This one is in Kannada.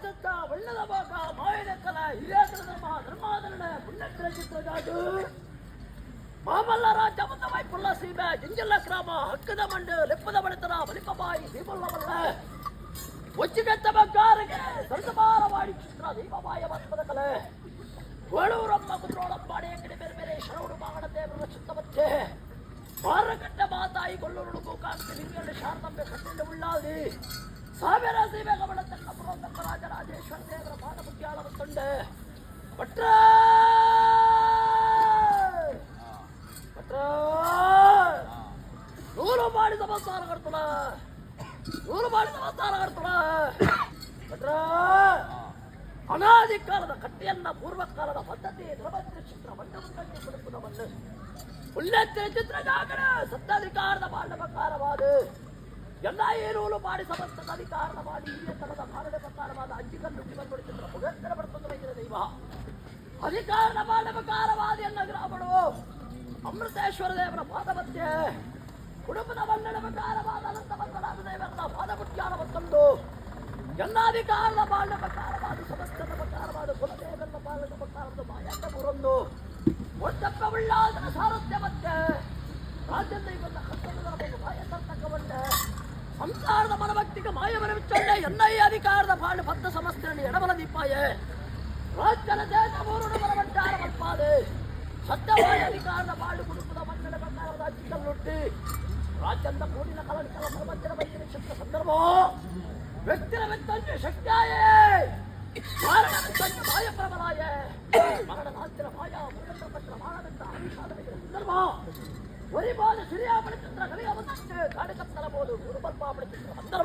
ಸತ್ತ ಒಳ್ಳೆದ ಭಾಗ ಮಾವಿನ ಕಲ ಹಿರಿಯಾತರ ಧರ್ಮಾಧರಣ ಪುಣ್ಯತ್ರ ಚಿತ್ರಗಾಡು ಮಾಮಲ್ಲ ರಾಜ್ಯ ಮುಂದಮೈ ಪುಲ್ಲ ಸೀಮೆ ಜಿಂಜಲ್ಲ ಗ್ರಾಮ ಹಕ್ಕದ ಮಂಡು ಲೆಪ್ಪದ ಬಳಿತರ ಬಲಿಪಬಾಯಿ ದೀಪಲ್ಲವಲ್ಲ ಒಚ್ಚಿಗೆತ್ತ ಬಂಗಾರಿಗೆ ಸರ್ಸಮಾರವಾಡಿ ಚಿತ್ರ ದೀಪಬಾಯ ಮತ್ಪದ ಕಲೆ ಗೋಳೂರಮ್ಮ ಕುದ್ರೋಳಂಬಾಡಿ ಅಂಗಡಿ ಬೇರೆ ಬೇರೆ ಶರವಡು ಮಾಗಣ ದೇವರ ಚಿತ್ತಮಚ್ಚೆ ಮಾರಕಟ್ಟ ಮಾತಾಯಿ ಕೊಲ್ಲೂರು ಗೋಕಾಂತಿ ಲಿಂಗಳ್ಳಿ ಶಾರದಂಬೆ ಕಟ್ಟಿಂದ ಉಳ್ಳಾದಿ ಸಾವಿರ ಸೀಮೆ ಗಮನತಕ್ಕ ಪುರೋತ್ತಮ ರಾಜರಾಜೇಶ್ವರ ದೇವರ ಪಾದ ಮುಖ್ಯಾಳವ ತೊಂಡೆ ಭಟ್ರ ನೂರು ಮಾಡಿದ ಅವತಾರ ಕರ್ತಳ ನೂರು ಮಾಡಿದ ಅವತಾರ ಕರ್ತಳ ಭಟ್ರ ಅನಾದಿ ಕಾಲದ ಕಟ್ಟೆಯನ್ನ ಪೂರ್ವಕಾಲದ ಪದ್ಧತಿ ದ್ರವತ್ರ ಚಿತ್ರ ಮಂಡಮಂಡಕ್ಕೆ ಕುಡುಕುದವನ್ನು ಪುಣ್ಯತ್ರ ಚಿತ್ರಜಾಗರ ಸತ್ತಾಧಿಕಾರದ ಬಾಂಡವಕಾರವಾದ ಎಲ್ಲ ಏನೂಲು ಮಾಡಿ ಸಮಸ್ತ ಅಧಿಕಾರದ ಮಾಡಿ ಹಿರಿಯತನದ ಭಾರತ ಪ್ರಕಾರವಾದ ಅಜ್ಜಿಗನ್ನು ಜೀವನಗೊಳಿಸಿದ ಮುಗತ್ತರ ಬರ್ತದೆ ದೈವ ಅಧಿಕಾರದ ಬಾಂಡವಕಾರವಾದ ಎಲ್ಲ ಗ್ರಾಮಗಳು ಅಮೃತೇಶ್ವರ ದೇವರ ಪಾದಮಧ್ಯೆ ಕುಟುಂಬದ ಮನ್ನಡ ಪ್ರಕಾರವಾದ ಅನಂತ ಮಂಗಳಾದ ದೇವರ ಪಾದಮುಖ್ಯಾನ ಮತ್ತೊಂದು ಎಲ್ಲಾಧಿಕಾರದ ಬಾಂಡ ಪ್ರಕಾರವಾದ ಸಮಸ್ತದ ಪ್ರಕಾರವಾದ ಕುಲದೇವರ ಬಾಲದ ಪ್ರಕಾರದ ಮಾಯಕ ಮೂರೊಂದು ಒಂದಪ್ಪ ಉಳ್ಳಾದನ ಸಾರಥ್ಯ ಮತ್ತೆ ರಾಜ್ಯದ ಇವತ್ತ ಕರ್ತವ್ಯದ ಮಾಯಕರ್ತಕವನ್ನ ಸಂಸಾರದ ಮನಭಕ್ತಿಗೆ ಮಾಯವನ ವಿಚ್ಚೊಳ್ಳೆ ಎನ್ನಯ್ಯ ಅಧಿಕಾರದ ಬಾಂಡ ಬದ್ಧ ಸಮಸ್ಯೆಯಲ್ಲಿ ಎಡಬಲ ದೀಪಾಯೆ ರಾಜ್ಯದ ದೇಶ ಮೂರು ಮರವಂಟಾರ ಮಲ್ಪಾದೆ ಸತ್ಯವಾಯ ಅಧಿಕಾರದ ಬಾಳು ಕುಟುಂಬದ ಮನ್ನಡ ಪ್ರಕಾರದ ಅಜ್ಜಿಕಲ್ಲುಟ್ಟಿ ರಾಜ್ಯದ ಕೂಡಿನ ಕಲನಿಕಲ ಮರಮಧ್ಯದ ಬೈಕಿನ ಶಕ್ತ ಸಂದರ್ಭ ವ್ಯಕ್ತಿಯ ವೆತ್ತಂಜೆ ಶಕ್ತಿಯಾಯೇ ಕಾರಣ ವೆತ್ತಂಜೆ ಮಾಯ ಪ್ರಬಲಾಯೇ ಮರಣ ನಾಲ್ತಿನ ಮಾಯ ಮುಖಂಡ ಪತ್ರ ಮಾಡದಂತ ಅಭಿಷಾದ ಸಂದರ್ಭ ವರಿಬಾದ ಸಿರಿಯ ಬಳಿಚಿತ್ರ ಕಲಿಯ ಬಂದಂತೆ ಕಾಡಿಕತ್ತಲಬಹುದು ಗುರುಬಲ್ಪ ಬಳಿಚಿತ್ರ ಸಂದರ್ಭ